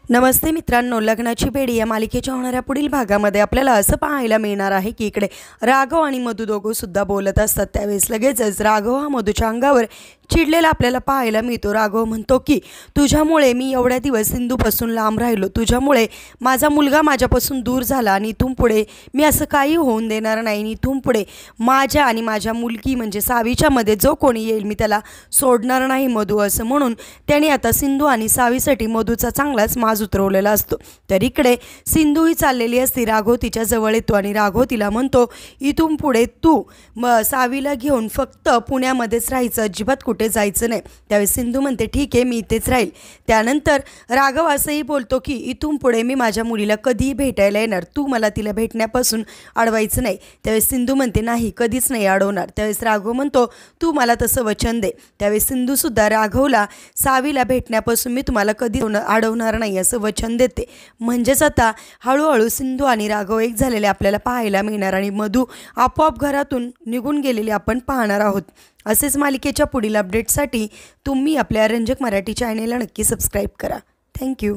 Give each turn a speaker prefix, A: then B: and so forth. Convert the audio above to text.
A: नमस्ते मित्रांनो, लग्नाची बेडी या मालिकेच्या होणाऱ्या पुढील भागामध्ये आपल्याला असं पाहायला मिळणार आहे की इकडे राघव आणि मधु दोघं सुद्धा बोलत असतात। त्यावेळेस लगेचच राघव हा मधुच्या अंगावर चिडलेला आपल्याला पाहायला मिळतो। राघव म्हणतो की तुझ्यामुळे मी एवढ्या दिवस सिंधूपासून लांब राहिलो, तुझ्यामुळे माझा मुलगा माझ्यापासून दूर झाला आणि इथून पुढे मी असं काही होऊन देणार नाही। आणि इथून पुढे माझ्या आणि माझ्या मुलगी म्हणजे सावीच्या मध्ये जो कोणी येईल मी त्याला सोडणार नाही मधु, असं म्हणून त्याने आता सिंधू आणि सावीसाठी मधुचा चांगलाच माज उतरवलेला असतो। तर इकडे सिंधू ही चाललेली असते, राघव तिच्या जवळ येतो आणि राघव तिला म्हणतो इथून पुढे तू सावीला घेऊन फक्त पुण्यामध्येच राहायचं, अजिबात कुठे जायचं नाही। त्यावेळी सिंधू म्हणते ठीक आहे, मी इथेच राहील। त्यानंतर राघव असंही बोलतो की इथून पुढे मी माझ्या मुलीला कधीही भेटायला येणार, तू मला तिला भेटण्यापासून अडवायचं नाही। त्यावेळी सिंधू म्हणते नाही, कधीच नाही अडवणार। त्यावेळेस राघव म्हणतो तू मला तसं वचन दे। त्यावेळी सिंधू सुद्धा राघवला सावीला भेटण्यापासून मी तुम्हाला कधी अडवणार नाही असं वचन देते। म्हणजेच आता हळूहळू सिंधू आणि राघव एक झालेले आपल्याला पाहायला मिळणार आणि मधु आपोआप घरातून निघून गेलेले आपण पाहणार आहोत। असेच मालिकेच्या पुढील अपडेटसाठी तुम्ही आपल्या रंजक मराठी चॅनेलला नक्की सबस्क्राईब करा। थँक्यू।